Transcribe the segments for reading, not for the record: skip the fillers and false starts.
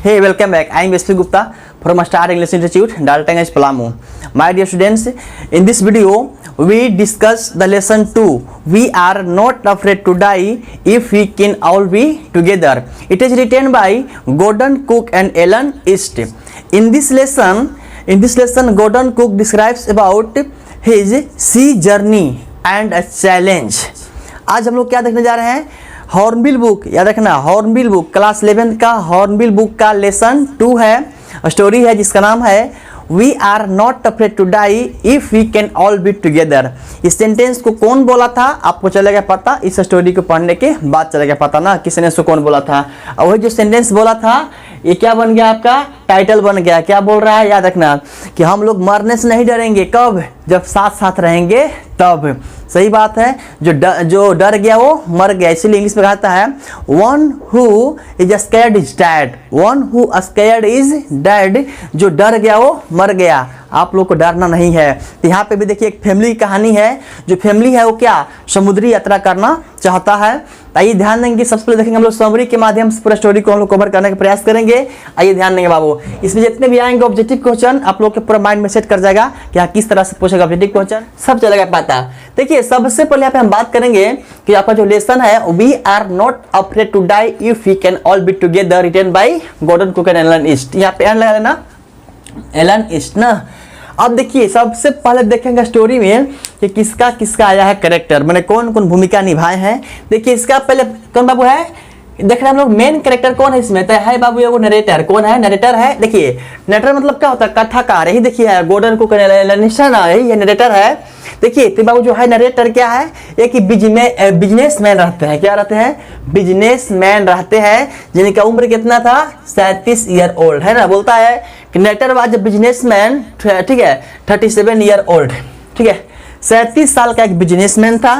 Hey, welcome back. I am S.P. Gupta from Star English Institute, Daltonganj, Palamu. My dear students, in this video, we discuss the lesson 2. We are not afraid to die if we can all be together. It is written by Gordon Cook and Ellen East. In this lesson, Gordon Cook describes about his sea journey and a challenge. आज हम लोग क्या देखने जा रहे हैं? Hornbill book, याद रखना, हॉर्नबिल बुक क्लास 11 का हॉर्नबिल बुक का लेसन 2 है, स्टोरी है जिसका नाम है we are not afraid to die if we can all be together. इस सेंटेंस को कौन बोला था आपको चलेगा पता, इस स्टोरी को पढ़ने के बाद चलेगा पता ना किस सेंटेंस को कौन बोला था। और वही जो सेंटेंस बोला था ये क्या बन गया, आपका टाइटल बन गया। क्या बोल रहा है, याद रखना कि हम लोग मरने से नहीं डरेंगे, कब, जब साथ साथ रहेंगे तब। सही बात है, जो डर गया वो मर गया, इसीलिए इंग्लिश में कहता है one who is scared is dead, one who scared is dead, जो डर गया वो मर गया। आप लोग को डरना नहीं है। तो यहाँ पे भी देखिए एक फैमिली की कहानी है, जो फैमिली है वो क्या समुद्री यात्रा करना चाहता है। आइए ध्यान देंगे, सबसे पहले देखेंगे हम लोग समरी के माध्यम से पूरा स्टोरी को हम लोग कवर करने का प्रयास करेंगे। आइए ध्यान देंगे बाबू, इसमें जितने भी आएंगे ऑब्जेक्टिव क्वेश्चन आप लोग के पूरा माइंड में सेट कर जाएगा कि हाँ किस तरह से पूछेगा ऑब्जेक्टिव क्वेश्चन, सब चलेगा पता। देखिए सबसे पहले यहाँ पे हम बात करेंगे कि आपका जो लेसन है we are not afraid to die if we can all be together, written by Gordon Cook and Alan East. यहाँ पे एन लगा लेना, एलन ईस्ट ना। अब देखिए सबसे पहले देखेंगे स्टोरी में कि किसका किसका आया है कैरेक्टर, मैंने कौन कौन भूमिका निभाए हैं। देखिए इसका पहले कौन बाबू है, देख रहे हैं हम लोग मेन कैरेक्टर कौन है इसमें, तो है बाबू ये वो नरेटर। कौन है, नरेटर है। देखिए नरेटर मतलब क्या होता है, कथाकार। यही देखिए Gordon Cook and Alan East ना, यही नरेटर है। देखिए तो बाबू जो है नरेटर क्या है, एक बिजनेसमैन रहते हैं। क्या रहते हैं, बिजनेसमैन रहते हैं, जिनका उम्र कितना था 37 ईयर ओल्ड है ना। बोलता है कि नरेटर वाज बिजनेसमैन, ठीक है, 37 ईयर ओल्ड, ठीक है, 37 साल का एक बिजनेसमैन था।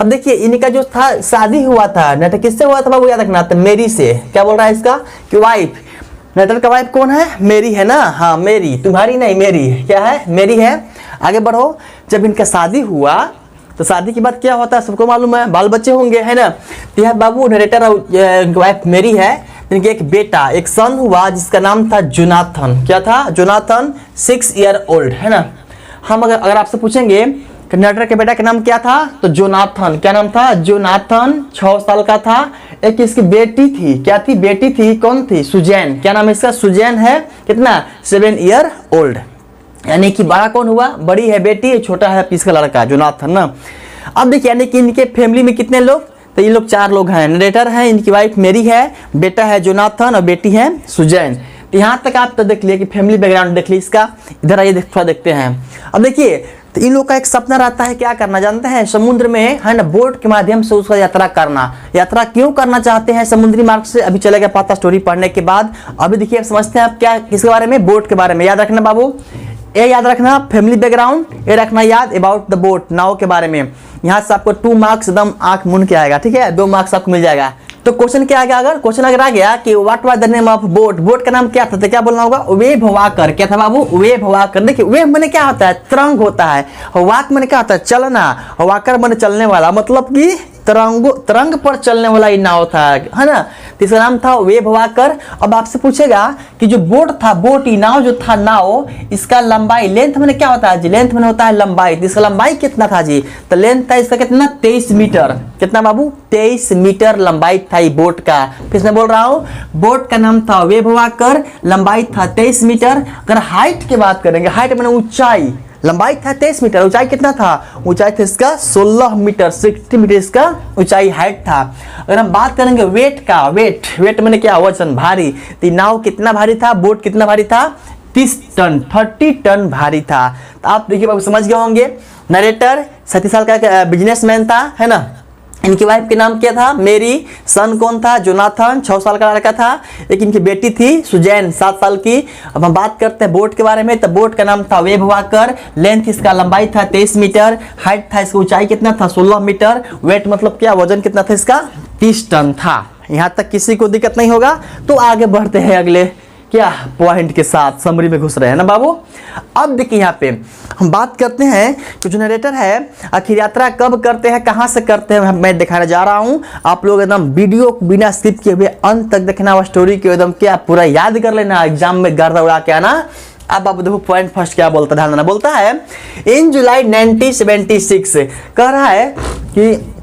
अब देखिए इनका जो था शादी हुआ था, नरेटर किससे हुआ था बाबू, याद रखना, तो मेरी से। क्या बोल रहा है इसका कि वाइफ, नरेटर का वाइफ कौन है, मेरी है ना। हाँ मेरी, तुम्हारी नहीं मेरी, क्या है, मेरी है। आगे बढ़ो, जब इनका शादी हुआ तो शादी के बाद क्या होता है सबको मालूम है, बाल बच्चे होंगे है ना। तो यह बाबू नरेटर वाइफ मेरी है, इनके एक बेटा, एक सन हुआ जिसका नाम था जोनाथन। क्या था, जोनाथन, 6 ईयर ओल्ड है ना। हम अगर आपसे पूछेंगे कि नरेटर के बेटा का नाम क्या था, तो जोनाथन। क्या नाम था, जोनाथन 6 साल का था। एक इसकी बेटी थी, क्या थी, बेटी थी, कौन थी, सुजैन। क्या नाम है इसका, सुजैन है, कितना, 7 ईयर ओल्ड। यानी कि बड़ा कौन हुआ, बड़ी है बेटी, छोटा है इसका लड़का जोनाथन ना। अब देखिए यानी कि इनके फैमिली में कितने लोग, तो ये लोग 4 लोग हैं। नरेटर है, इनकी वाइफ मेरी है, बेटा है जोनाथन और बेटी है सुजैन। तो यहाँ तक आप तो देख लिए कि फैमिली बैकग्राउंड देख ली इसका। इधर आइए थोड़ा देखते हैं। अब देखिए तो इन लोग का एक सपना रहता है क्या करना, जानते हैं, समुद्र में है ना बोट के माध्यम से उसका यात्रा करना। यात्रा क्यों करना चाहते हैं समुद्री मार्ग से, अभी चलेगा पता स्टोरी पढ़ने के बाद। अभी देखिए समझते हैं आप क्या किसके बारे में, बोट के बारे में। याद रखना बाबू, ये याद रखना फैमिली बैकग्राउंड, ये रखना याद अबाउट द बोट, नाव के बारे में। यहाँ से आपको 2 मार्क्स एकदम आंख मुन के आएगा, ठीक है, 2 मार्क्स आपको मिल जाएगा। तो क्वेश्चन क्या आ गया, अगर क्वेश्चन अगर आ गया कि what was the name of boat, boat का नाम क्या था, तो क्या बोलना होगा, वेव वाकर। क्या था बाबू, वेव वाकर। देखिए वेव माने क्या होता है, तरंग होता है। वाक माने क्या होता है, चलना। वाकर माने चलने वाला, मतलब कि तरंग पर चलने वाला ये नाव था, है ना। तो इसका नाम था वेव वाकर। अब आपसे पूछेगा कि जो बोट था, बोट, नाव जो था नाव, इसका लंबाई, लेंथ मैंने क्या होता है जी, लेंथ मैंने होता है लंबाई। तो इसका लंबाई कितना था जी, तो लेंथ था इसका कितना, 23 मीटर। कितना बाबू, 23 मीटर लंबाई था ये बोट का। फिर मैं बोल रहा हूँ बोट का नाम था वेव वाकर, लंबाई था 23 मीटर। अगर हाइट की बात करेंगे, हाइट मैंने ऊंचाई, लंबाई था 23 मीटर, ऊंचाई कितना था, ऊंचाई था इसका 16 मीटर, 60 मीटर इसका ऊंचाई हाइट था। अगर हम बात करेंगे वेट का, वेट मैंने क्या, वजन, भारी। तो नाव कितना भारी था, बोट कितना भारी था, 30 टन, 30 टन भारी था। तो आप देखिए बाबू समझ गए होंगे, नरेटर 37 साल का बिजनेसमैन था, है ना। इनकी वाइफ के नाम क्या था, मेरी। सन कौन था, जोनाथन, 6 साल का लड़का था। एक इनकी बेटी थी सुजैन, 7 साल की। अब हम बात करते हैं बोट के बारे में, तो बोट का नाम था वेव वाकर। लेंथ इसका, लंबाई था 23 मीटर, हाइट था इसका, ऊंचाई कितना था 16 मीटर। वेट मतलब क्या, वजन कितना था इसका, 30 टन था। यहाँ तक किसी को दिक्कत नहीं होगा। तो आगे बढ़ते हैं अगले क्या पॉइंट के साथ समरी में घुस रहे हैं ना बाबू। अब देखिए यहाँ पे हम बात करते हैं कि जो नरेटर है आखिर यात्रा कब करते हैं, कहाँ से करते हैं, मैं दिखाने जा रहा हूँ। आप लोग एकदम वीडियो बिना स्किप किए हुए अंत तक देखना और स्टोरी को एकदम क्या पूरा याद कर लेना, एग्जाम में गर्दा उड़ा के आना। अब आप देखो पॉइंट फर्स्ट क्या बोलता है, ध्यान देना। बोलता है इन जुलाई 1976 कह रहा है कि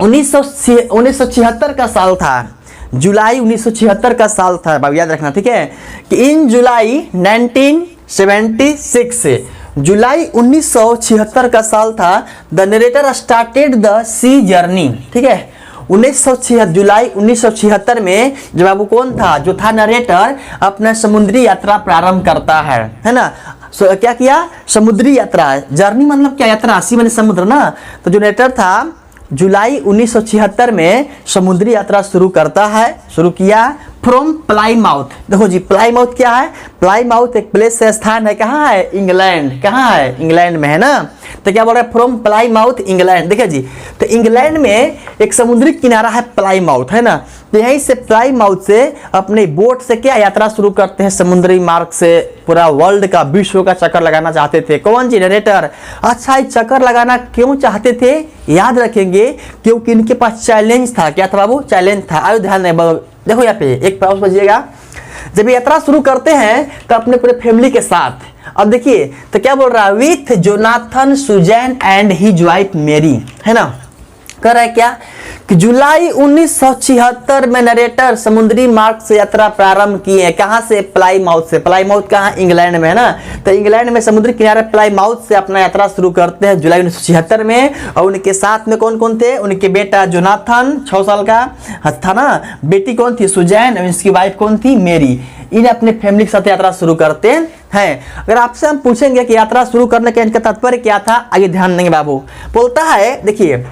1976 का साल था, जुलाई 1976 का साल था बाबू, याद रखना ठीक है कि इन जुलाई 1976 जुलाई 1976 का साल था। The narrator started the sea journey, ठीक है। 1976 जुलाई 1976 में जब बाबू कौन था, जो था नरेटर, अपना समुद्री यात्रा प्रारंभ करता है ना। क्या किया, समुद्री यात्रा, जर्नी मतलब क्या, यात्रा, सी माने समुद्र ना। तो जो नरेटर था जुलाई 1976 में समुद्री यात्रा शुरू करता है, शुरू किया फ्रॉम प्लाईमाउथ। देखो जी प्लाईमाउथ क्या है, प्लाईमाउथ एक प्लेस से स्थान है, कहाँ है, इंग्लैंड, कहाँ है, इंग्लैंड में है ना। तो क्या बोल रहा है, फ्रॉम प्लाईमाउथ इंग्लैंड। देखिए जी, तो इंग्लैंड में एक समुद्री किनारा है प्लाईमाउथ, है ना। तो यहीं से प्लाईमाउथ से अपने बोट से क्या यात्रा शुरू करते हैं, समुद्री मार्ग से पूरा वर्ल्ड का, विश्व का चक्कर लगाना चाहते थे। कौन जी, नरेटर। अच्छा, ये चक्कर लगाना क्यों चाहते थे, याद रखेंगे क्योंकि इनके पास चैलेंज था। क्या था बाबू, चैलेंज था। आयो ध्यान नहीं, देखो यहाँ पे एक पाउस बजिएगा। जब यात्रा शुरू करते हैं तो अपने पूरे फैमिली के साथ। अब देखिए तो क्या बोल रहा है, with Jonathan Susan and his wife Mary, है ना। कर रहा है क्या कि जुलाई 1976 में नरेटर समुद्री मार्ग से यात्रा प्रारंभ किए। कहां से, प्लाईमाउथ से। प्लाईमाउथ कहां, इंग्लैंड में है ना। तो इंग्लैंड में समुद्री किनारे प्लाईमाउथ से अपना यात्रा शुरू करते हैं जुलाई 1976 में। और उनके साथ में कौन कौन थे, उनके बेटा जोनाथन 6 साल का था ना, बेटी कौन थी, सुजैन, और इसकी वाइफ कौन थी, मेरी। इन्हें अपने फैमिली के साथ यात्रा शुरू करते हैं। अगर आपसे हम पूछेंगे कि यात्रा शुरू करने का इनका तात्पर्य क्या था, आगे ध्यान देंगे बाबू। बोलता है देखिए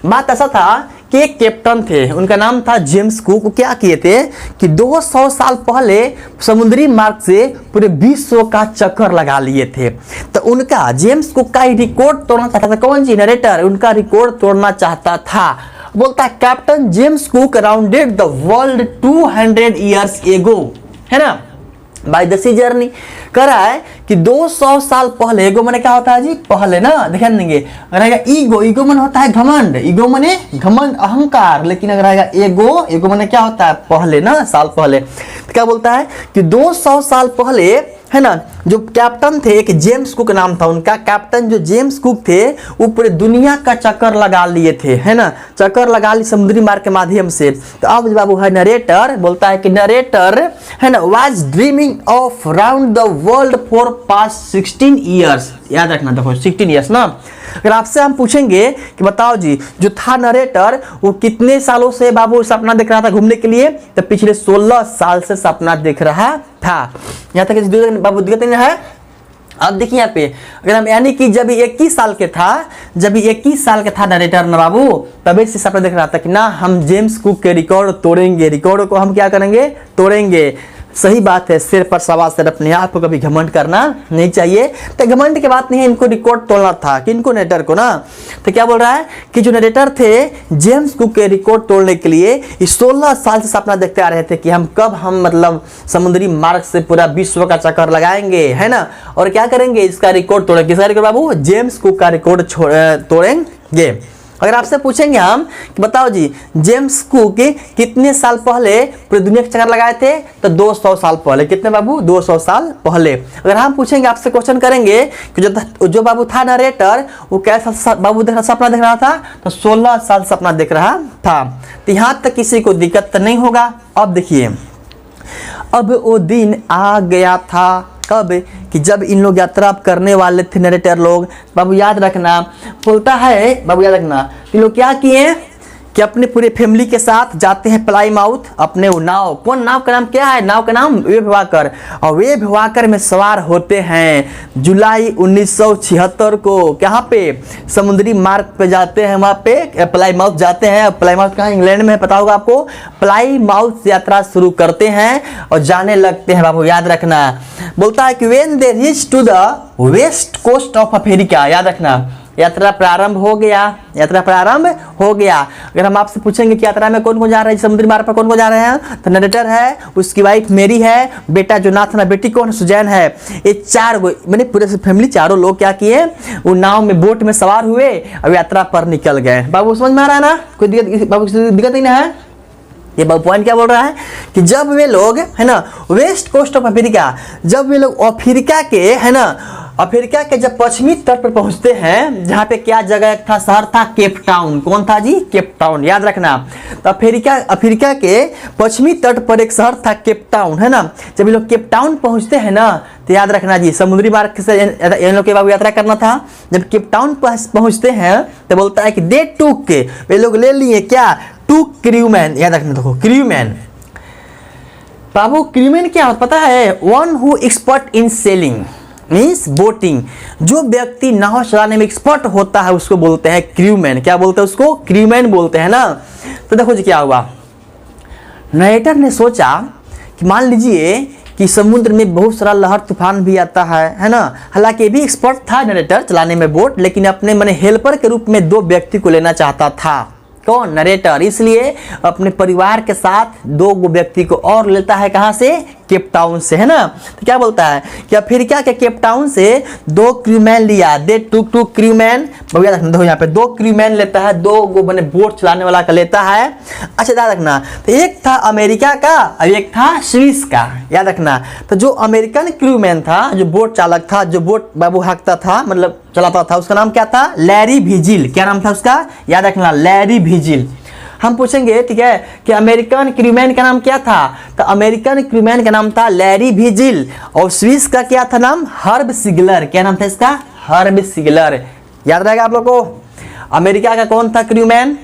बात ऐसा था कि एक कैप्टन थे, उनका नाम था जेम्स कुक। वो क्या किए थे कि 200 साल पहले समुद्री मार्ग से पूरे विश्व का चक्कर लगा लिए थे। तो उनका जेम्स कुक का रिकॉर्ड तोड़ना चाहता था। कौन जी, नरेटर, उनका रिकॉर्ड तोड़ना चाहता था। बोलता है captain James cook rounded the world 200 years ago, है ना, बाय द सी जर्नी। कह रहा है कि 200 साल पहले, ईगो माने क्या होता है जी, पहले ना, ध्यान देंगे। रहेगा ईगो, ईगो माने होता है घमंड, ईगो माने घमंड, अहंकार। लेकिन अगर रहेगा एगो, एगो माने क्या होता है, पहले ना, साल पहले। तो क्या बोलता है कि 200 साल पहले, है ना, जो कैप्टन थे, एक जेम्स कुक नाम था उनका, कैप्टन जो जेम्स कुक थे वो पूरे दुनिया का चक्कर लगा लिए थे, है ना, चक्कर लगा ली समुद्री मार्ग के माध्यम से। तो अब बाबू है नरेटर, बोलता है कि नरेटर, है ना, was dreaming of round the world for past 16 years. याद रखना, देखो 16 ईयर्स ना। अगर आपसे हम पूछेंगे कि बताओ जी, जो था नरेटर वो कितने सालों से बाबू सपना देख रहा था घूमने के लिए, तो पिछले 16 साल से सपना देख रहा था। यहाँ तक बाबू दिक्कत नहीं है। अब देखिए यहाँ पे अगर हम, यानी कि जब 21 साल के था, जब 21 साल का था नरेटर ना बाबू, तभी से सपना देख रहा था कि ना हम जेम्स कुक के रिकॉर्ड तोड़ेंगे, रिकॉर्ड को हम क्या करेंगे, तोड़ेंगे। सही बात है, सिर पर सवार सिर, अपने आप को कभी घमंड करना नहीं चाहिए। तो घमंड की बात नहीं है, इनको रिकॉर्ड तोड़ना था, किनको, नरेटर को ना। तो क्या बोल रहा है कि जो नरेटर थे जेम्स कुक के रिकॉर्ड तोड़ने के लिए 16 साल से सपना देखते आ रहे थे कि हम कब हम मतलब समुद्री मार्ग से पूरा विश्व का चक्कर लगाएंगे, है ना, और क्या करेंगे, इसका रिकॉर्ड तोड़ेंगे। किसका रिकॉर्ड बाबू, जेम्स कुक का रिकॉर्ड तोड़ेंगे। अगर आपसे पूछेंगे हम कि बताओ जी, जेम्स कुक कितने साल पहले पूरी दुनिया के चक्कर लगाए थे, तो 200 साल पहले। कितने बाबू, 200 साल पहले। अगर हम पूछेंगे, आपसे क्वेश्चन करेंगे कि जो बाबू था नरेटर वो कैसा बाबू सपना देख रहा था, तो 16 साल सपना देख रहा था। तो यहाँ तक किसी को दिक्कत नहीं होगा। अब देखिए, अब वो दिन आ गया था कब, कि जब इन लोग यात्रा करने वाले थे नरेटर लोग। बाबू याद रखना, बोलता है बाबू याद रखना, इन लोग क्या किए कि अपने पूरे फैमिली के साथ जाते हैं प्लाईमाउथ, अपने वो नाव, कौन नाव का नाम क्या है, नाव का नाम वेव वाकर, और वेव वाकर में सवार होते हैं। जुलाई 1976 को कहाँ पे, समुद्री मार्ग पे जाते हैं, वहाँ पे प्लाईमाउथ जाते हैं। प्लाईमाउथ कहाँ, इंग्लैंड में, पता होगा आपको। प्लाईमाउथ से यात्रा शुरू करते हैं और जाने लगते हैं बाबू, याद रखना। बोलता है कि when they reach to the west coast of Africa, याद रखना, यात्रा प्रारंभ हो गया, यात्रा प्रारंभ हो गया। अगर हम आपसे पूछेंगे कि यात्रा में कौन कौन जा रहे हैं, समुद्री मार्ग पर कौन कौन जा रहे हैं, तो नरेटर है, उसकी वाइफ मेरी है, बेटा जोनाथन है, बेटी कौन, सुजैन है। ये चार मैंने पूरे फैमिली चारों लोग क्या किए, वो नाव में बोट में सवार हुए और यात्रा पर निकल गए। बाबू समझ में आ रहा है ना, कोई दिक्कत, बाबू दिक्कत ही ना है। ये पॉइंट क्या बोल रहा है कि जब वे लोग है ना वेस्ट कोस्ट ऑफ अफ्रीका, जब वे लोग अफ्रीका के है ना अफ्रीका के जब पश्चिमी तट पर पहुंचते हैं, जहाँ पे क्या जगह था, शहर था केप टाउन। कौन था जी, केप टाउन, याद रखना। तो अफ्रीका के पश्चिमी तट पर एक शहर था केप टाउन, है ना। जब ये लोग केप टाउन पहुंचते हैं ना, तो याद रखना जी समुद्री मार्ग से इन लोग के बाबू यात्रा करना था। जब केप टाउन पहुंचते हैं तो बोलता है कि दे टूक के, वे लोग ले लिए क्या, टू क्रूमैन। याद रखना, देखो क्रूमैन बाबू, क्रूमैन क्या होता पता है, one who expert in selling means boating. जो व्यक्ति नाव चलाने में एक्सपर्ट होता है उसको बोलते हैं क्रूमैन। क्या बोलते हैं उसको, क्रूमैन बोलते हैं ना। तो देखो जी क्या हुआ, नरेटर ने सोचा कि मान लीजिए कि समुद्र में बहुत सारा लहर तूफान भी आता है ना। हालांकि ये भी एक्सपर्ट था नरेटर चलाने में बोट, लेकिन अपने मैंने हेल्पर के रूप में 2 व्यक्ति को लेना चाहता था। कौन, नरेटर। इसलिए अपने परिवार के साथ 2 व्यक्ति को और लेता है, कहाँ से, केप टाउन से, है ना। तो क्या बोलता है कि अफ्रीका के केप टाउन से 2 क्रूमैन लिया, दे टू क्रूमैन। भैया रखना, देखो यहाँ पे 2 क्रूमैन लेता है, 2 मैंने बोट चलाने वाला का लेता है। अच्छा याद रखना, तो एक था अमेरिका का और एक था स्विस का, याद रखना। तो जो अमेरिकन क्रूमैन था, जो बोट चालक था, जो बोट बाबू हाँकता था, मतलब चलाता था, उसका नाम क्या था, लैरी विजिल। क्या नाम था उसका, याद रखना, लैरी विजिल। हम पूछेंगे ठीक है कि अमेरिकन क्रूमैन का नाम क्या था, तो अमेरिकन क्रूमैन का नाम था लैरी विजिल, और स्विस का क्या था नाम, हर्ब सिगलर। क्या नाम था इसका, हर्ब सिगलर। याद रहेगा आप लोग को। अमेरिका का कौन था क्रूमैन,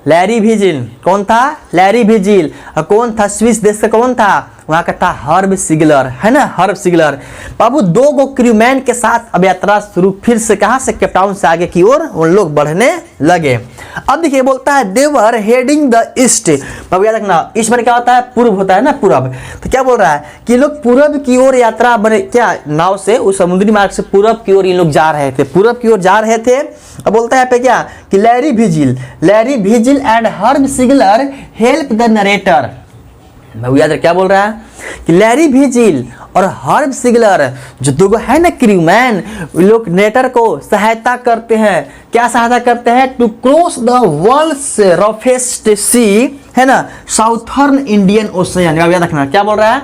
लैरी विजिल। कौन था, लैरी विजिल। और कौन था स्विस देश का, कौन था, वहाँ का था हर्ब सिगलर, है ना, हर्ब सिगलर। बाबू 2 क्रूमैन के साथ अब यात्रा शुरू फिर से, कहाँ से, केप टाउन से आगे की ओर उन लोग बढ़ने लगे। अब देखिए बोलता है दे वर हेडिंग द ईस्ट। बाबू याद रखना, ईस्ट में क्या होता है, पूर्व होता है ना, पूरब। तो क्या बोल रहा है कि लोग पूरब की ओर यात्रा बने, क्या नाव से उस समुद्री मार्ग से पूरब की ओर इन लोग जा रहे थे, पूरब की ओर जा रहे थे। अब बोलता है पे क्या कि Larry Vigil and Herb Sigler help the narrator. याद क्या बोल रहा है कि लैरी विजिल और हर्ब सिगलर जो 2 है ना क्रूमैन, लोग नरेटर को सहायता करते हैं। क्या सहायता करते हैं, to cross the world's roughest sea, है ना, साउथर्न इंडियन ओशियन। याद रखना, क्या बोल रहा है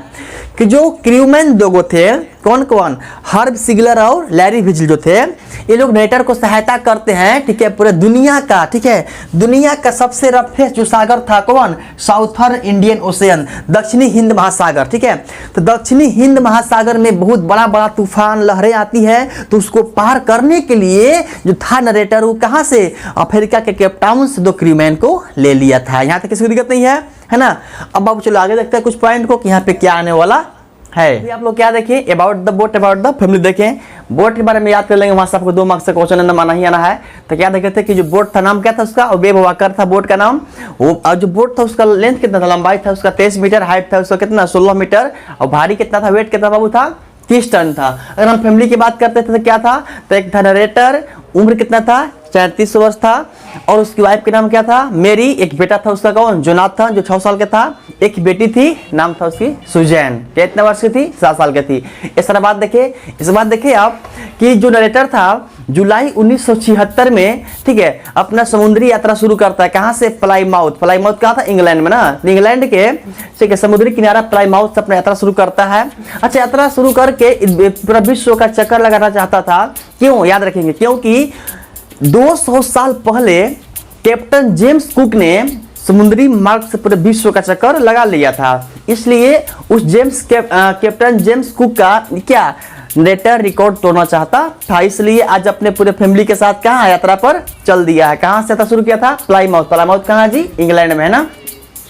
कि जो क्रूमैन 2 थे, कौन कौन, हर्ब सिगलर और लैरी विजिल जो थे, ये लोग नरेटर को सहायता करते हैं, ठीक है, पूरे दुनिया का, ठीक है, दुनिया का सबसे रफेस्ट जो सागर था, कौन, साउथर्न इंडियन ओशियन, दक्षिणी हिंद महासागर, ठीक है। तो दक्षिणी हिंद महासागर में बहुत बड़ा बड़ा तूफान लहरें आती है, तो उसको पार करने के लिए जो था नरेटर, वो कहाँ से, अफ्रीका के केप टाउन से 2 क्रूमैन को ले लिया था। यहाँ तक किसी को दिक्कत नहीं है ना। अब बाबू चलो आगे देखते हैं कुछ पॉइंट को कि यहाँ पे क्या आने वाला है। आप लोग क्या देखें, about the boat, about the family देखें। बोट के बारे में याद कर लेंगे, वहां से आपको 2 मार्क्स से क्वेश्चन आना ही आना है। तो क्या देखे थे कि जो बोट था नाम क्या था उसका, वेब वाकर था बोट का नाम। वो और जो बोट था उसका लेंथ कितना था, लंबाई था उसका 23 मीटर, हाइट था उसका कितना 16 मीटर, और भारी कितना था, वेट कितना बाबू था 30 टन था। अगर हम फैमिली की बात करते थे तो क्या था, तो एक था नरेटर, उम्र कितना था 34 वर्ष था, और उसकी वाइफ के नाम क्या था, मेरी। एक बेटा था उसका कौन, जोनाथन, जो 6 साल का था। एक बेटी थी, नाम था उसकी सुजैन। कितने वर्ष की थी, 7 साल की थी। इस तरह बात देखिए, इस बात देखिए आप कि जो नरेटर था जुलाई 1976 में, ठीक है, अपना समुद्री यात्रा शुरू करता है। कहाँ से, प्लाईमाउथ कहाँ था, इंग्लैंड में ना। इंग्लैंड के, ठीक है, समुद्री किनारा प्लाईमाउथ से अपना यात्रा शुरू करता है। अच्छा, यात्रा शुरू करके पूरा विश्व का चक्कर लगाना चाहता था। क्यों, याद रखेंगे, क्योंकि 200 साल पहले कैप्टन जेम्स कुक ने समुद्री मार्ग से पूरे विश्व का चक्कर लगा लिया था। इसलिए उस कैप्टन जेम्स कुक का क्या नरेटर रिकॉर्ड तोड़ना चाहता था। इसलिए आज अपने पूरे फैमिली के साथ कहाँ यात्रा पर चल दिया है। कहाँ से यात्रा शुरू किया था, प्लाईमाउथ कहाँ जी, इंग्लैंड में, है ना।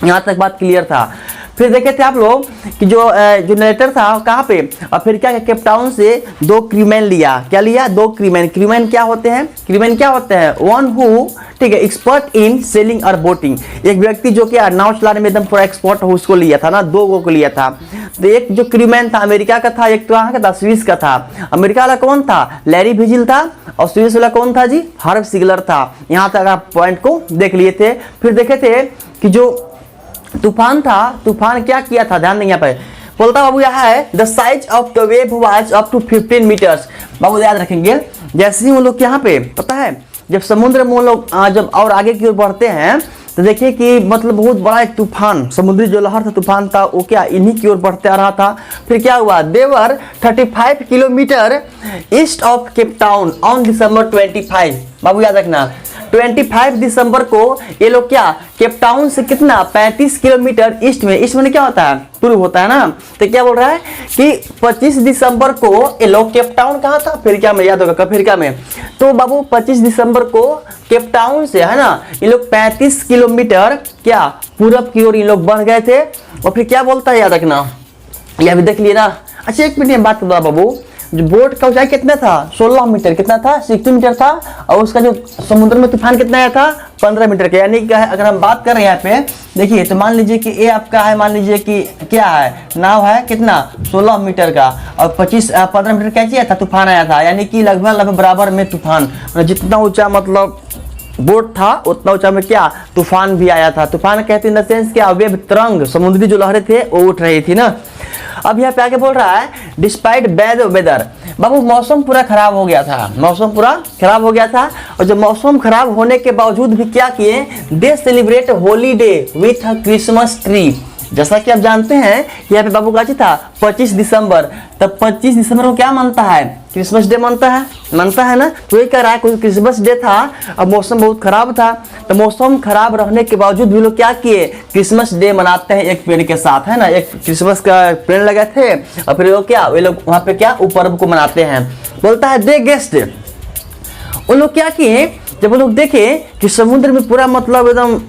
यहाँ तक बात क्लियर था। फिर देखे थे आप लोग कि जो नरेटर था कहाँ पे, और फिर क्या केप टाउन से 2 क्रीमैन लिया। क्या लिया? 2 क्रीमैन। क्रीमैन क्या होते हैं? क्रीमैन क्या होते हैं? वन हु, ठीक है, एक्सपर्ट इन सेलिंग और बोटिंग। एक व्यक्ति जो कि नाव चलाने में एकदम पूरा एक्सपर्ट हो, उसको लिया था ना, 2 को लिया था। तो एक जो क्रीमैन था अमेरिका का था, एक तो कहाँ का था? स्विस का था। अमेरिका वाला कौन था? लैरी विजिल था, और स्विस वाला कौन था जी? हर्ब सिगलर था। यहाँ तक आप पॉइंट को देख लिए थे। फिर देखे थे कि जो तूफान था, तूफान क्या किया था, ध्यान देंगे यहाँ पे। बोलता बाबू यहाँ है the size of the wave was up to 15 metres. बाबू याद रखेंगे, जैसे ही वो लोग यहाँ पे, पता है जब समुद्र में वो लोग जब और आगे की ओर बढ़ते हैं तो देखिए कि मतलब बहुत बड़ा एक तूफान, समुद्री जो लहर था, तूफान था, वो क्या इन्हीं की ओर बढ़ते आ रहा था। फिर क्या हुआ? देवर 35 kilometre east of Cape Town on December 25। बाबू याद रखना, 25 दिसंबर को ये लोग क्या केप टाउन से कितना 35 किलोमीटर ईस्ट में क्या होता है? पूर्व होता है ना। तो क्या बोल रहा है कि 25 दिसंबर को ये लोग केप टाउन कहाँ था? अफ्रीका में, याद होगा अफ्रीका में। तो बाबू 25 दिसंबर को केप टाउन से, है ना, ये लोग 35 किलोमीटर क्या पूरब की ओर ये लोग बढ़ गए थे। और फिर क्या बोलता है, याद रखना, यह भी देख लिए ना। अच्छा एक मिनट में बात बता बाबू, जो बोट का ऊंचाई कितना था? 16 मीटर। कितना था? 60 मीटर था। और उसका जो समुद्र में तूफान कितना आया था? 15 मीटर का। यानी कि अगर हम बात कर रहे हैं यहाँ पे, देखिए तो मान लीजिए कि ये आपका है, मान लीजिए कि क्या है, नाव है, कितना 16 मीटर का, और 15 मीटर क्या किया था? तूफान आया था। यानी कि लगभग बराबर में तूफान, जितना ऊंचा मतलब बोट था उतना ऊंचा में क्या तूफान भी आया था। तूफान कहते हैं इन द सेंस क्या, वेव, तरंग, समुद्री जो लहरें थे वो उठ रही थी ना। अब यहाँ पे आगे बोल रहा है डिस्पाइट बैड वेदर। बाबू मौसम पूरा खराब हो गया था, मौसम पूरा खराब हो गया था। और जब मौसम खराब होने के बावजूद भी क्या किए? दे celebrate holiday with a Christmas tree. जैसा कि आप जानते हैं यहाँ पे बाबू का था 25 दिसंबर, तब 25 दिसंबर को क्या मनता है? क्रिसमस डे मनता है ना। तो ये कह रहा है कुछ क्रिसमस डे था, अब मौसम बहुत खराब था, तो मौसम खराब रहने के बावजूद भी लोग क्या किए? क्रिसमस डे मनाते हैं एक पेड़ के साथ, है ना, एक क्रिसमस का पेड़ लगे थे, और फिर लोग क्या, वे लोग वहाँ पे क्या पर्व को मनाते हैं। बोलता है दे गेस्ट, उन लोग क्या किए? जब वो लोग देखे कि समुद्र में पूरा मतलब एकदम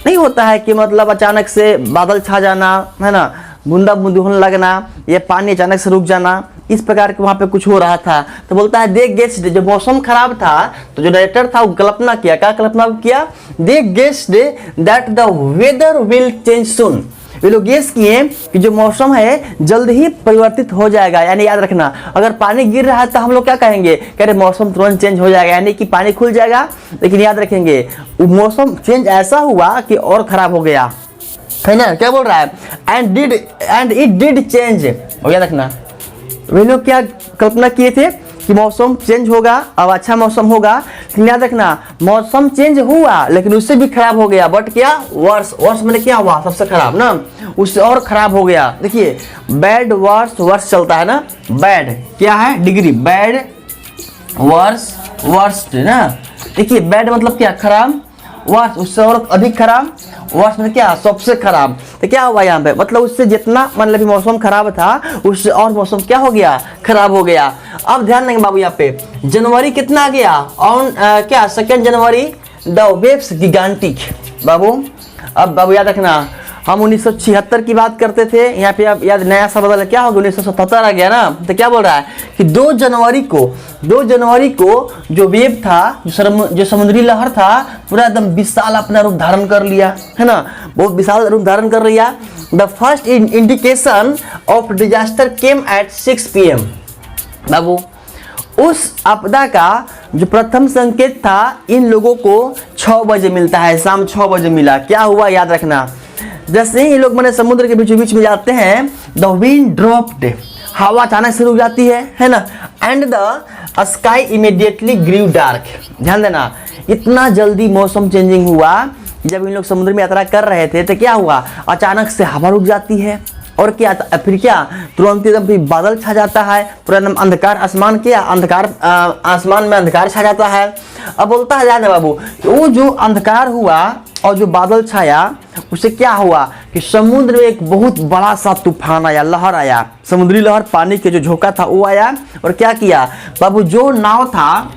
नहीं होता है कि मतलब अचानक से बादल छा जाना, है ना, बूंदा बूंदी होने लगना, ये पानी अचानक से रुक जाना, इस प्रकार के वहाँ पे कुछ हो रहा था। तो बोलता है दे गेस्ड, जब मौसम खराब था तो जो डायरेक्टर था वो कल्पना किया। क्या कल्पना किया? They guessed that the weather will change soon. ये लोग गेस किए कि जो मौसम है जल्द ही परिवर्तित हो जाएगा। यानी याद रखना, अगर पानी गिर रहा है तो हम लोग क्या कहेंगे? कह रहे मौसम तुरंत चेंज हो जाएगा, यानी कि पानी खुल जाएगा। लेकिन याद रखेंगे मौसम चेंज ऐसा हुआ कि और खराब हो गया, है ना। क्या बोल रहा है? And it did change. और याद रखना वे लोग क्या कल्पना किए थे कि मौसम चेंज होगा, अब अच्छा मौसम होगा। लेकिन याद रखना मौसम चेंज हुआ लेकिन उससे भी खराब हो गया। बट क्या? वर्स। वर्स मैंने क्या हुआ? सबसे खराब ना, उससे और खराब हो गया। देखिए बैड, वर्स, वर्स चलता है ना। बैड क्या है? डिग्री। बैड, वर्स, वर्स्ट ना। देखिए बैड मतलब क्या? खराब। वर्स उससे और अधिक खराब। वर्स में क्या? सबसे खराब। तो क्या हुआ यहाँ पे? मतलब उससे जितना मतलब मौसम खराब था उससे और मौसम क्या हो गया? खराब हो गया। अब ध्यान देंगे बाबू यहाँ पे जनवरी कितना आ गया? ऑन क्या 2 जनवरी द वेव्स गिगांटिक। बाबू अब बाबू याद रखना, हम 1976 की बात करते थे, यहाँ पे अब याद नया सा बदल क्या होगा? 1977 आ गया ना। तो क्या बोल रहा है कि 2 जनवरी को जो वेव था, जो समुद्री लहर था, पूरा एकदम विशाल अपना रूप धारण कर लिया, है ना, बहुत विशाल रूप धारण कर लिया। The first indication of disaster came at 6 PM। बाबू उस आपदा का जो प्रथम संकेत था इन लोगों को 6 बजे मिलता है, शाम 6 बजे मिला। क्या हुआ? याद रखना, जैसे ही लोग मैंने समुद्र के बीचों बीच में जाते हैं, द विंड ड्रॉप्ड, हवा अचानक से रुक जाती है ना, and the sky immediately grew dark. ध्यान देना, इतना जल्दी मौसम चेंजिंग हुआ। जब इन लोग समुद्र में यात्रा कर रहे थे तो क्या हुआ? अचानक से हवा रुक जाती है, और क्या फिर क्या तुरंत एकदम फिर बादल छा जाता है, पूरा एकदम अंधकार आसमान, क्या अंधकार आसमान में अंधकार छा जाता है। अब बोलता है जाने बाबू वो जो अंधकार हुआ और जो बादल छाया उससे क्या हुआ कि समुद्र में एक बहुत बड़ा सा तूफान आया, लहर आया, समुद्री लहर, पानी के जो झोंका था वो आया। और क्या किया बाबू? जो नाव था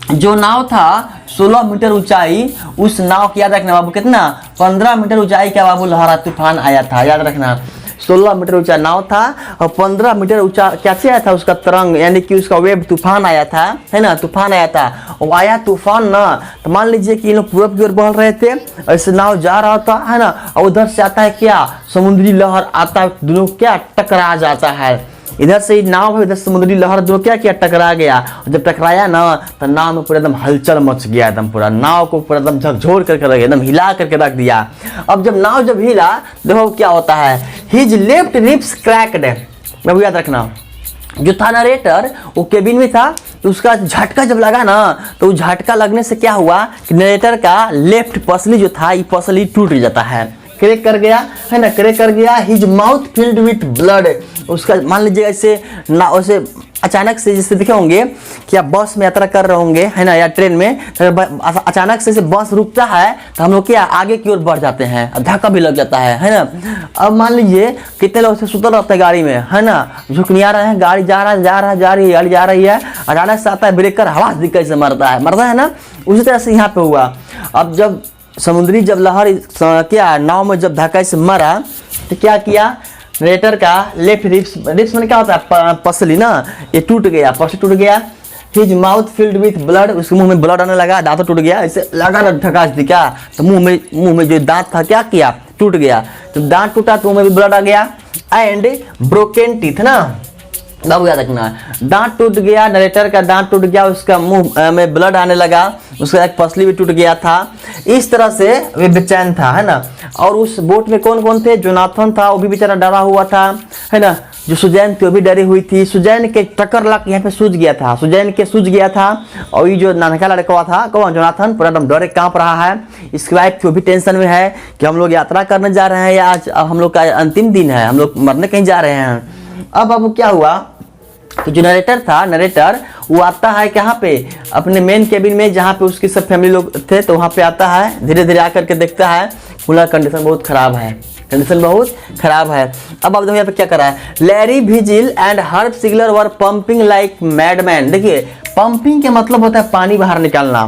जो नाव था 16 मीटर ऊंचाई, उस नाव की याद रखना बाबू कितना 15 मीटर ऊंचाई का बाबू लहरा तूफान आया था, याद रखना 16 मीटर ऊंचा नाव था और 15 मीटर ऊंचा कैसे आया था उसका तरंग, यानी कि उसका वेव तूफान आया था, है ना, तूफान आया था। और आया तूफान ना, तो मान लीजिए कि ये लोग पूरब की ओर बढ़ रहे थे, ऐसे नाव जा रहा था, है ना, और उधर से आता है क्या समुद्री लहर आता है, दोनों क्या टकरा जाता है, इधर से नाव है, इधर समुद्री लहर दो क्या किया टकरा गया, और जब टकराया ना तो नाव में पूरा एकदम हलचल मच गया, एकदम पूरा नाव को पूरा एकदम झकझोर करके रख एकदम हिला करके रख दिया। अब जब नाव जब हिला देखो क्या होता है, हिज लेफ्ट रिब्स क्रैक्ड, मैं याद रखना जो था नरेटर वो केबिन में था, तो उसका झटका जब लगा ना तो झटका लगने से क्या हुआ कि नरेटर का लेफ्ट पसली जो था ये पसली टूट जाता है, क्रैक कर गया, है ना, क्रैक कर गया। His mouth filled with blood, उसका मान लीजिए ऐसे ना वैसे अचानक से जैसे देखे होंगे कि आप बस में यात्रा कर रहे होंगे, है ना, या ट्रेन में, तो अचानक से बस रुकता है तो हम लोग क्या आगे की ओर बढ़ जाते हैं, धक्का भी लग जाता है ना। अब मान लीजिए कितने लोग से सुतल रहते हैं गाड़ी में, है ना, झुक नहीं आ रहे हैं, गाड़ी जा रही गाड़ी जा रही है, अचानक से आता है ब्रेकर, हवा कैसे मरता है ना, उसी तरह से यहाँ पे हुआ। अब जब समुद्री जब लहर क्या नाव में जब धक्का से मरा तो क्या किया, नरेटर का लेफ्ट रिब्स में क्या होता है पसली ना, ये टूट गया, पसली टूट गया। His mouth filled with blood, उसके मुंह में ब्लड आने लगा, दांत टूट गया, ऐसे लगा धकास दी क्या, तो मुंह में जो दांत था क्या किया टूट गया, जब दांत टूटा तो मुंह में भी ब्लड आ गया। एंड ब्रोकन टीथ ना बाबू याद रखना, दांत टूट गया, नरेटर का दांत टूट गया, उसका मुंह में ब्लड आने लगा, उसका एक पसली भी टूट गया था। इस तरह से वे बेचैन था, है ना। और उस बोट में कौन कौन थे, जोनाथन था, वो भी बेचारा डरा हुआ था, है ना, जो सुजैन थी वो भी डरी हुई थी, सुजैन के टक्कर लग यहाँ पे सूझ गया था, सुजैन के सूझ गया था। और ये जो नानका लड़का था कौन जोनाथन पूरा एकदम डरे कांप रहा है। स्क्राइब वो भी टेंशन में है कि हम लोग यात्रा करने जा रहे हैं या आज हम लोग का अंतिम दिन है, हम लोग मरने कहीं जा रहे हैं। अब क्या हुआ, तो जो नरेटर था, नरेटर वो आता है कहाँ पे अपने मेन केबिन में जहाँ पे उसकी सब फैमिली लोग थे, तो वहाँ पे आता है, धीरे धीरे आकर के देखता है पूरा कंडीशन बहुत खराब है, कंडीशन बहुत खराब है। अब आप देखो यहाँ पे क्या करा है, Larry Vigil and Herb Sigler were pumping like madman. देखिए पंपिंग के मतलब होता है पानी बाहर निकालना,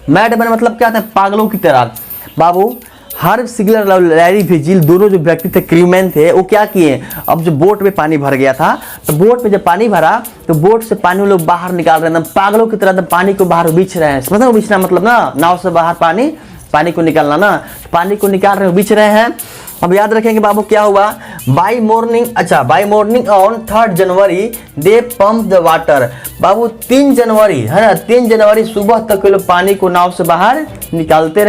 मैडमैन मतलब क्या होता है पागलों की तरह। बाबू हर्ब सिगलर और लैरी विजिल दोनों जो व्यक्ति थे, क्रूमैन थे, वो क्या किए, अब जो बोट में पानी भर गया था, तो बोट में जब पानी भरा तो बोट से पानी वो लोग बाहर निकाल रहे हैं, पागलों की तरह पानी को बाहर बीच रहे हैं, समझ बीचना मतलब ना, नाव से बाहर पानी को निकालना ना, पानी को निकाल रहे हैं, बीच रहे हैं। अब याद रखेंगे बाबू क्या हुआ, by morning on 3 January they pump the water. बाबू 3 जनवरी है ना, 3 जनवरी सुबह तक लोग पानी को नाव से बाहर निकालते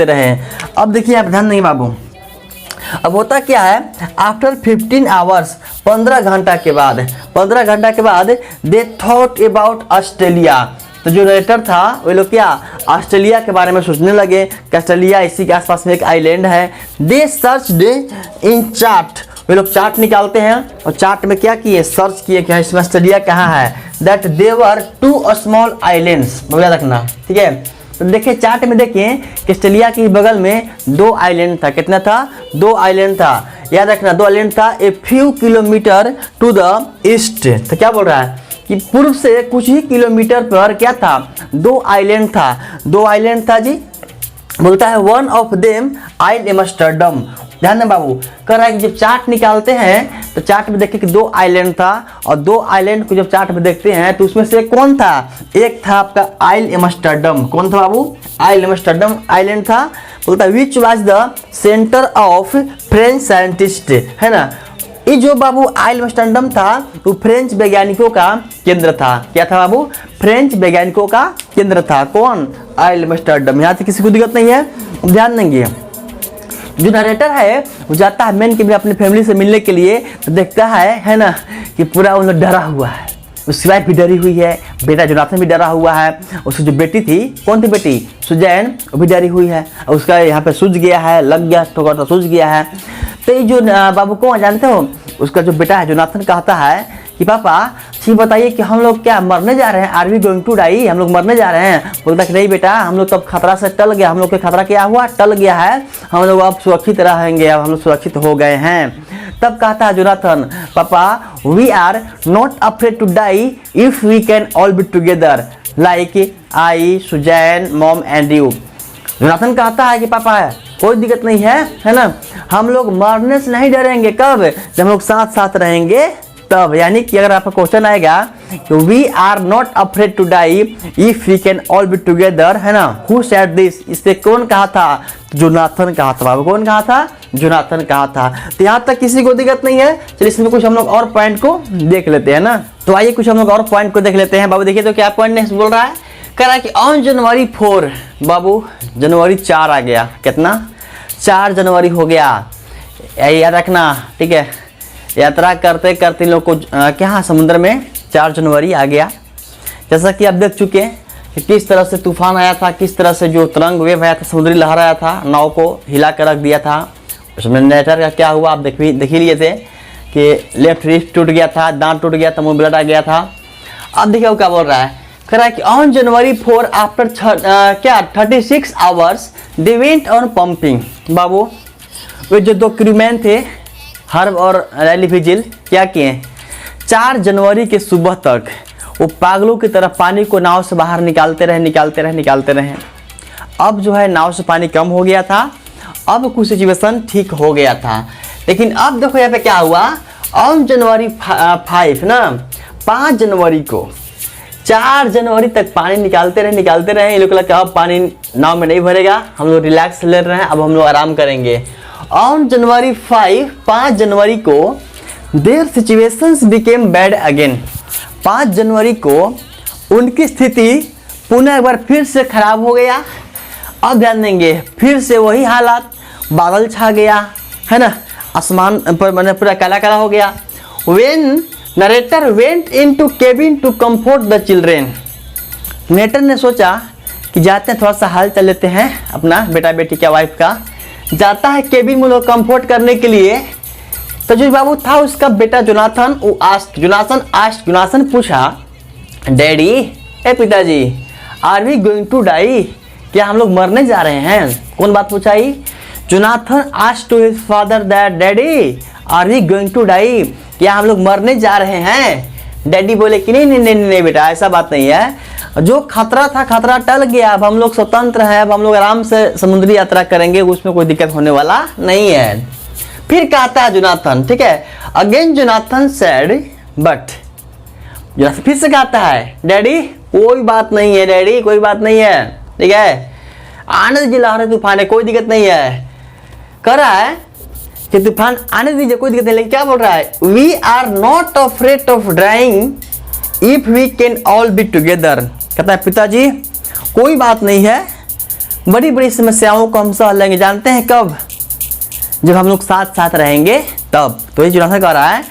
रहे। अब देखिए आप ध्यान नहीं बाबू, अब होता क्या है, आफ्टर 15 आवर्स 15 घंटा के बाद दे थॉट अबाउट ऑस्ट्रेलिया। तो जो नरेटर था वे लोग क्या ऑस्ट्रेलिया के बारे में सोचने लगे कि ऑस्ट्रेलिया इसी के आसपास में एक आइलैंड है। दे सर्च्ड इन चार्ट, वे लोग चार्ट निकालते हैं और चार्ट में क्या किए, सर्च किए कि इसमें ऑस्ट्रेलिया कहाँ है। दैट देवर 2 स्मॉल आइलैंड्स, याद रखना, ठीक है। तो देखिए चार्ट में देखिए कि ऑस्ट्रेलिया के बगल में 2 आइलैंड था, कितना था, 2 आइलैंड था, याद रखना 2 आइलैंड था। A few kilometres to the east, तो क्या बोल रहा है कि पूर्व से कुछ ही किलोमीटर पर क्या था, 2 आइलैंड था जी। बोलता है one of them Ile Amsterdam. ध्यान दें बाबू, कर रहा है कि जब चार्ट निकालते हैं तो चार्ट में देखे कि 2 आइलैंड था, और 2 आइलैंड को जब चार्ट में देखते हैं तो उसमें से कौन था, एक था आपका आइल एम्स्टर्डम। कौन था बाबू, आइल एम्स्टर्डम आइलैंड था। बोलता है which was the centre of French scientist, है ना। ये जो बाबू आइल एम्स्टर्डम था वो फ्रेंच वैज्ञानिकों का केंद्र था। क्या था बाबू, फ्रेंच वैज्ञानिकों का केंद्र था। कौन, आइल एम्स्टर्डम। यहाँ से किसी को दिक्कत नहीं है, ध्यान देंगे। जो नरेटर है वो जाता है मेन केबिन अपनी फैमिली से मिलने के लिए, तो देखता है ना कि पूरा उन लोग डरा हुआ है, उसकी वाइफ भी डरी हुई है, बेटा जोनाथन भी डरा हुआ है, उसकी जो बेटी थी, कौन थी बेटी, सुजैन, वो भी डरी हुई है, और उसका यहाँ पे सूझ गया है, लग गया ठोकर तो सूझ गया है। तो ये जो बाबू को जानते हो, उसका जो बेटा है जोनाथन कहता है कि पापा जी बताइए कि हम लोग क्या मरने जा रहे हैं, are we going to die, हम लोग मरने जा रहे हैं। बोलता कि नहीं बेटा, हम लोग तो अब खतरा से टल गया, हम लोग का खतरा क्या हुआ, टल गया है, हम लोग अब सुरक्षित रहेंगे, अब हम लोग सुरक्षित हो गए हैं। तब कहता है जोनाथन, पापा we are not afraid to die if we can all be together. Like I, Susan, mom and you. Jonathan कहता है कि पापा है कोई दिक्कत नहीं है ना, हम लोग मरने से नहीं डरेंगे। कब? जब हम लोग साथ साथ रहेंगे तब। यानी कि अगर आपका क्वेश्चन आएगा कि we are not afraid to die if we can all be together, है ना, हु सेड दिस, इससे कौन कहा था? जोनाथन कहा था। बाबू कौन कहा था? जोनाथन कहा था। तो यहाँ तक किसी को दिक्कत नहीं है। चलिए इसमें कुछ हम लोग और पॉइंट को देख लेते हैं ना। तो आइए कुछ हम लोग और पॉइंट को देख लेते हैं। बाबू देखिए तो क्या पॉइंट नेक्स्ट बोल रहा है, कह रहा है कि ऑन जनवरी 4, बाबू जनवरी 4 आ गया। कितना? 4 जनवरी हो गया, याद रखना, ठीक है। यात्रा करते करते लोग को क्या समुद्र में 4 जनवरी आ गया। जैसा कि आप देख चुके हैं कि किस तरह से तूफान आया था, किस तरह से जो तरंग वेव आया था, समुद्री लहर आया था, नाव को हिला कर रख दिया था। उसमें नेटर का क्या हुआ आप देख ही लिए थे कि लेफ्ट रिस्ट टूट गया था, दांत टूट गया था, मुंह ब्लड आ गया था। अब देखिए वो क्या बोल रहा है, कह रहा है कि on January 4 after 36 hours they went on pumping. बाबू वे जो 2 क्रूमैन थे, हर्ब और रैली विजिल, क्या किए? 4 जनवरी के सुबह तक वो पागलों की तरह पानी को नाव से बाहर निकालते रहे। अब जो है नाव से पानी कम हो गया था, अब कुछ सिचुएशन ठीक हो गया था। लेकिन अब देखो यहाँ पे क्या हुआ, ऑन जनवरी 5 ना, 5 जनवरी को 4 जनवरी तक पानी निकालते रहे। ये लोग लगा अब पानी नाव में नहीं भरेगा, हम लोग रिलैक्स ले रहे हैं, अब हम लोग आराम करेंगे। ऑन जनवरी 5 जनवरी को there situations became bad again. 5 जनवरी को उनकी स्थिति पुनः एक बार फिर से खराब हो गया। अब ध्यान देंगे, फिर से वही हालात, बादल छा गया, है ना, आसमान पर मैंने पूरा काला काला हो गया। When narrator went into cabin to comfort the children. Narrator ने सोचा कि जाते हैं थोड़ा सा हाल चल लेते हैं अपना बेटा बेटी क्या वाइफ का, जाता है केबिन में लोग कंफर्ट करने के लिए। तो जो बाबू था उसका बेटा जोनाथन, जोनाथन पूछा, डैडी, ए पिताजी, are we going to die, क्या हम लोग मरने जा रहे हैं? कौन बात पूछाई? Jonathan asked to his father that daddy are we going to die, क्या हम लोग मरने जा रहे हैं? डैडी बोले कि नहीं बेटा, ऐसा बात नहीं है, जो खतरा था खतरा टल गया, अब हम लोग स्वतंत्र हैं, अब हम लोग आराम से समुद्री यात्रा करेंगे, उसमें कोई दिक्कत होने वाला नहीं है। फिर कहता है जोनाथन, ठीक है, अगेन जोनाथन सेड बट, फिर से कहता है, डैडी कोई बात नहीं है, डैडी कोई बात नहीं है, ठीक है, आने दीजिए लहरें तूफान है, कोई दिक्कत नहीं है। कह रहा है कि तूफान आने दीजिए, कोई दिक्कत नहीं। लेकिन क्या बोल रहा है, we are not afraid of dying if we can all be together. कहता है पिताजी कोई बात नहीं है, बड़ी बड़ी समस्याओं को हम सह लेंगे, जानते हैं कब? जब हम लोग साथ साथ रहेंगे तब। तो ये जोनाथन कह रहा है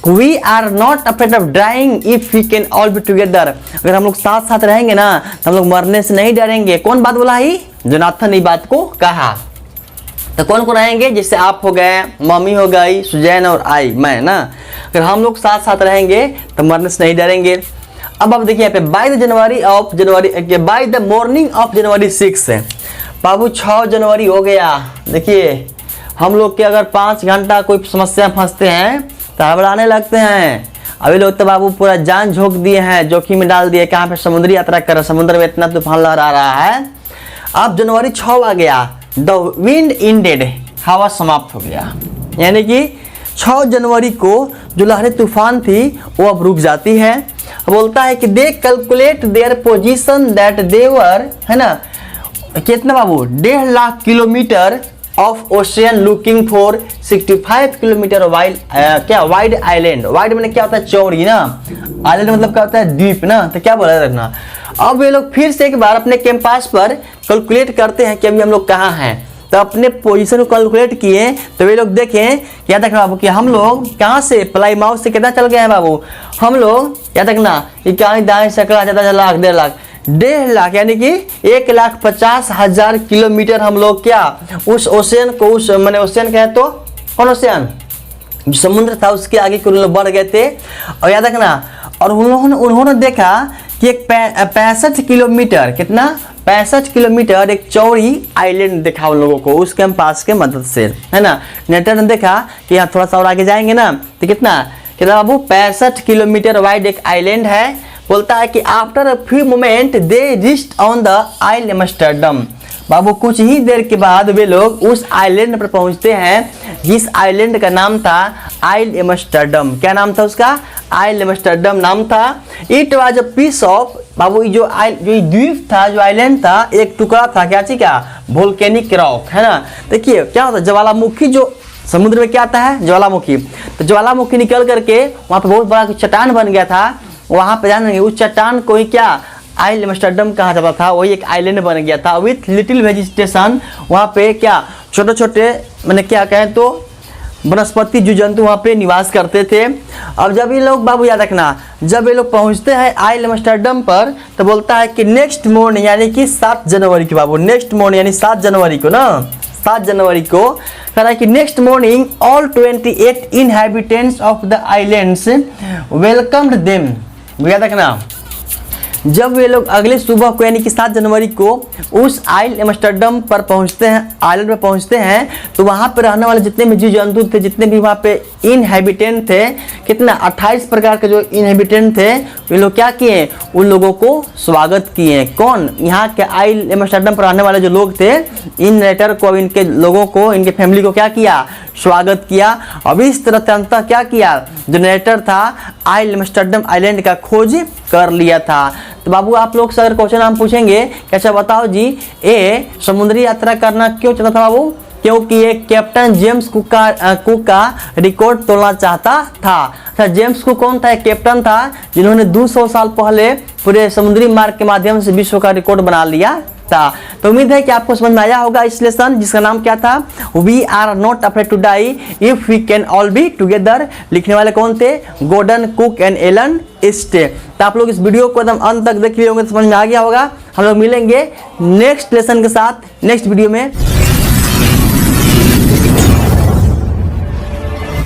we are not afraid of dying if we can all be together. अगर हम लोग साथ साथ रहेंगे ना तो हम लोग मरने से नहीं डरेंगे। कौन बात बोला ही? जोनाथन ने बात को कहा। तो कौन कौन रहेंगे? जैसे आप हो गए, मम्मी हो गई, सुजैन और आई, मैं ना, अगर हम लोग साथ साथ रहेंगे तो मरने से नहीं डरेंगे। अब आप देखिए यहाँ पे by the morning of January 6 है। बाबू 6 जनवरी हो गया। देखिए हम लोग के अगर 5 घंटा कोई समस्या फंसते हैं तो घबराने लगते हैं। अभी लोग तो बाबू पूरा जान झोंक दिए हैं, जोखिम में डाल दिए, कहाँ पे समुद्री यात्रा कर रहे हैं, समुद्र में इतना तूफान लहरा रहा है। अब जनवरी 6 आ गया, द विंड इंडेड, हवा समाप्त हो गया। यानी कि 6 जनवरी को जो लहरें तूफान थी वो अब रुक जाती है। बोलता है कि they calculate their position that they were, है ना, कितना बाबू, 1.5 lakh kilometre of ocean looking for 65 kilometre wide island. Wide मैंने क्या होता है? चौड़ी ना, आइलैंड मतलब क्या होता है? द्वीप ना। तो क्या बोला रखना, अब ये लोग फिर से एक बार अपने कैंपस पर कैलकुलेट करते हैं कि अभी हम लोग कहाँ हैं। तो अपने पोजीशन को कैलकुलेट किए तो वे लोग देखें, याद रखना बाबू कि हम लोग कहाँ से, प्लाईमाउथ से कितना चल गए हैं बाबू, हम लोग याद रखना कि कहीं दाएं सकड़ा ज़्यादा 1 लाख 1.5 लाख 1.5 लाख, यानी कि 1,50,000 किलोमीटर हम लोग क्या उस ओशियन को, उस मैंने ओशियन कहे तो कौन ओशियन, जो समुद्र था उसके आगे के लोग बढ़ गए थे। और याद रखना, और उन्होंने देखा कि एक 65 किलोमीटर, कितना 65 किलोमीटर एक चौड़ी आइलैंड देखा उन लोगों को उस कैंपस के मदद से, है ना। नेटर ने देखा कि यहाँ थोड़ा सा और आगे जाएंगे ना तो कितना बाबू 65 किलोमीटर वाइड एक आइलैंड है, बोलता है कि after a few moment they reached on the Isle Amsterdam. बाबू कुछ ही देर के बाद वे लोग उस आइलैंड पर पहुंचते हैं जिस आइलैंड का नाम था आइल एम्स्टर्डम। क्या नाम था उसका? आइल एम्स्टर्डम नाम था। It was a piece of, बाबू जो द्वीप था, जो आइलैंड था, एक टुकड़ा था क्या चीज का? वोल्केनिक रॉक, है ना। देखिए क्या होता है, ज्वालामुखी जो समुद्र में क्या आता है? ज्वालामुखी। तो ज्वालामुखी निकल करके वहाँ पे बहुत बड़ा चट्टान बन गया था। वहाँ पे जानेंगे उस चट्टान को ही क्या आइल एम्स्टर्डम कहा जाता था। वही एक आइलैंड बन गया था विथ लिटिल वेजिटेशन। वहाँ पे क्या छोटे छोटे मैंने क्या कहें तो वनस्पति जीव जंतु वहाँ पे निवास करते थे। अब जब ये लोग, बाबू याद रखना, जब ये लोग पहुँचते हैं आइल एम्स्टर्डम पर तो बोलता है कि नेक्स्ट मॉर्निंग यानी कि 7 जनवरी की, बाबू नेक्स्ट मॉर्निंग यानी 7 जनवरी को ना, 7 जनवरी को कह रहा है कि next morning all 28 inhabitants of the islands welcomed them. याद रखना, जब वे लोग अगले सुबह को यानी कि 7 जनवरी को उस आइल एम्स्टर्डम पर पहुंचते हैं, आइलैंड पर पहुंचते हैं, तो वहां पर रहने वाले जितने भी जीव जंतु थे, जितने भी वहां पे इनहैबिटेंट थे, कितना 28 प्रकार के जो इनहैबिटेंट थे, वे लोग क्या किए? उन लोगों को स्वागत किए। कौन? यहाँ के आइल एम्स्टर्डम पर रहने वाले जो लोग थे, इन नेटर को, इनके लोगों को, इनके फैमिली को क्या किया? स्वागत किया। अब इस तरह अंततः क्या किया? जो नेटर था आइल एम्स्टर्डम आइलैंड का खोज कर लिया था। तो बाबू आप लोग से अगर क्वेश्चन हम पूछेंगे कि अच्छा बताओ जी, ए समुद्री यात्रा करना क्यों चाहता था बाबू? क्योंकि ये कैप्टन जेम्स कुक का रिकॉर्ड तोड़ना चाहता था। अच्छा, जेम्स कुक कौन था? एक कैप्टन था जिन्होंने 200 साल पहले पूरे समुद्री मार्ग के माध्यम से विश्व का रिकॉर्ड बना लिया था। तो उम्मीद है कि आपको समझ में आया होगा इस लेसन जिसका नाम क्या था? We are not afraid to die if we can all be together. लिखने वाले कौन थे? Gordon Cook and Alan East. तो आप लोग इस वीडियो को एकदम अंत तक देख लिए होंगे तो समझ में आ गया होगा। हम लोग मिलेंगे नेक्स्ट लेसन के साथ नेक्स्ट वीडियो में।